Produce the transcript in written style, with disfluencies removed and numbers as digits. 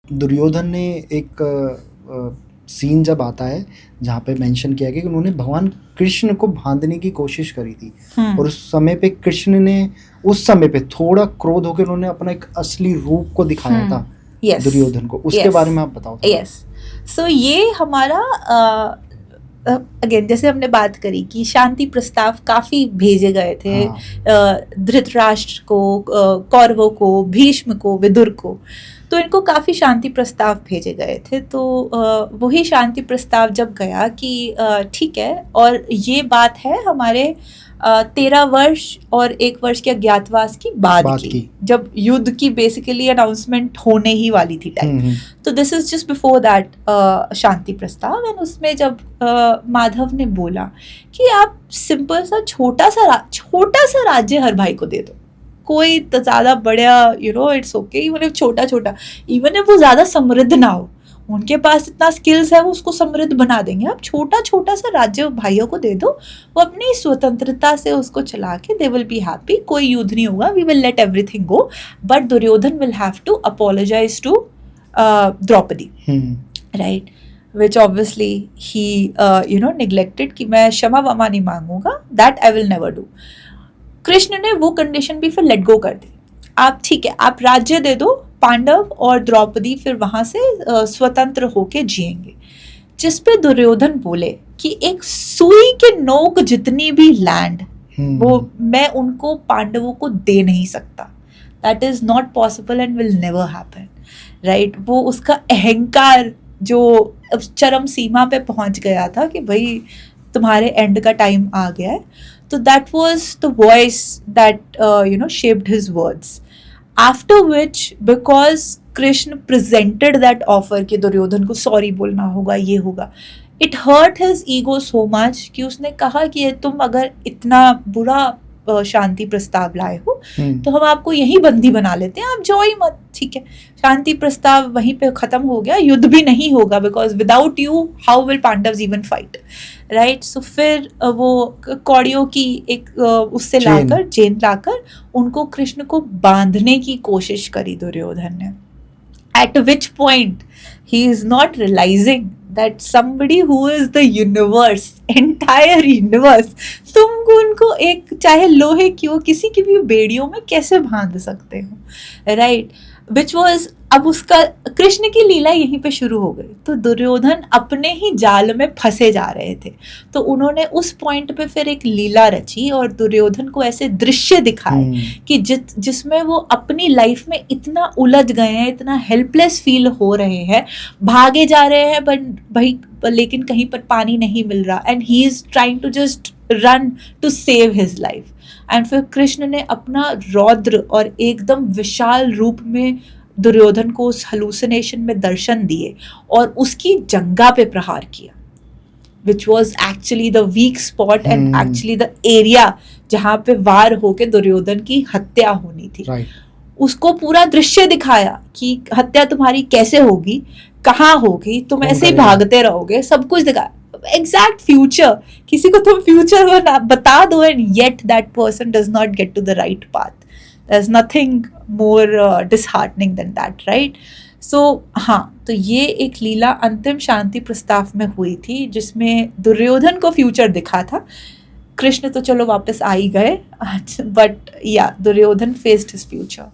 दुर्योधन ने एक सीन जब आता है जहाँ पे मेंशन किया गया कि उन्होंने भगवान कृष्ण को बांधने की कोशिश करी थी, और उस समय पे कृष्ण ने उस समय पे थोड़ा क्रोध होकर उन्होंने अपना एक असली रूप को दिखाया था Yes. दुर्योधन को। उसके Yes. बारे में आप बताओ थोड़ा। यस सो ये हमारा अगेन जैसे हमने बात करी कि शांति प्रस्ताव काफी भेजे गए थे हाँ। धृतराष्ट्र को, कौरवों को, भीष्म को, विदुर को, तो इनको काफी शांति प्रस्ताव भेजे गए थे। तो वही शांति प्रस्ताव जब गया कि ठीक है, और ये बात है हमारे 13 वर्ष और 1 वर्ष के अज्ञातवास की बाद की, जब युद्ध की बेसिकली अनाउंसमेंट होने ही वाली थी टाइम। तो this is just before that शांति प्रस्ताव। एंड उसमें जब माधव ने बोला कि आप सिंपल सा छोटा सा राज्य हर भाई को दे दो, कोई तो ज़्यादा बड़ा इट्स ओके, इवन छोटा छोटा, इवन वो ज़्यादा समृद्ध ना हो, उनके पास इतना स्किल्स है वो उसको समृद्ध बना देंगे, आप छोटा छोटा सा राज्य भाइयों को दे दो, वो अपनी स्वतंत्रता से उसको चला के दे विल बी हैप्पी, कोई युद्ध नहीं होगा, we will let everything go, but Duryodhan will have to apologise to Draupadi, right, which obviously he neglected कि मैं क्षमा वमा नहीं मांगूंगा, that I will never do। Krishna ने वो कंडीशन भी फिर लेट गो कर दी, आप ठीक है आप राज्य दे दो, पांडव और द्रौपदी फिर वहां से स्वतंत्र होके जिएंगे। जिस पे दुर्योधन बोले कि एक सुई के नोक जितनी भी लैंड वो मैं उनको पांडवों को दे नहीं सकता, that is not possible and will never happen, right. वो उसका अहंकार जो चरम सीमा पे पहुंच गया था कि भाई तुम्हारे एंड का टाइम आ गया है। तो that was the voice that shaped his words, after which because Krishna presented that offer कि दुर्योधन को सॉरी बोलना होगा, ये होगा, it hurt his ego so much कि उसने कहा कि तुम अगर इतना बुरा शांति प्रस्ताव लाए हो तो हम आपको यही बंदी बना लेते हैं, आप जाओ ही मत, ठीक है। शांति प्रस्ताव वहीं पे खत्म हो गया, युद्ध भी नहीं होगा, because without you how will Pandavs even fight, right. So फिर वो कौड़ियों की एक उससे लाकर चेन लाकर उनको कृष्ण को बांधने की कोशिश करी दुर्योधन ने, at which point he is not realizing that somebody who is the universe, entire universe, तुमको उनको एक चाहे लोहे की हो किसी की भी बेड़ियों में कैसे बांध सकते हो, राइट, which was, अब उसका कृष्ण की लीला यहीं पे शुरू हो गई। तो दुर्योधन अपने ही जाल में फंसे जा रहे थे, तो उन्होंने उस पॉइंट पे फिर एक लीला रची और दुर्योधन को ऐसे दृश्य दिखाए कि जिसमें वो अपनी लाइफ में इतना उलझ गए हैं, इतना हेल्पलेस फील हो रहे हैं, भागे जा रहे हैं बट भाई लेकिन कहीं पर पानी नहीं मिल रहा, and he is trying to just run to save his life. And फिर कृष्ण ने अपना रौद्र और एकदम विशाल रूप में दुर्योधन को उस हलुसिनेशन में दर्शन दिए और उसकी जंघा पे प्रहार किया, which was actually the weak spot and actually the area जहाँ पे वार होके दुर्योधन की हत्या होनी थी, right. उसको पूरा दृश्य दिखाया कि हत्या तुम्हारी कैसे होगी, कहाँ होगी, तुम ऐसे ही भागते रहोगे, सब कुछ दिखाया, एग्जैक्ट फ्यूचर, किसी को तुम फ्यूचर बता दो and yet that person does not get to the right path, there's nothing more disheartening than that, right? So हाँ, तो ये एक लीला अंतिम शांति प्रस्ताव में हुई थी जिसमें दुर्योधन को फ्यूचर दिखा था, कृष्ण तो चलो वापस आ ही गए, बट या दुर्योधन फेस्ड हिज फ्यूचर।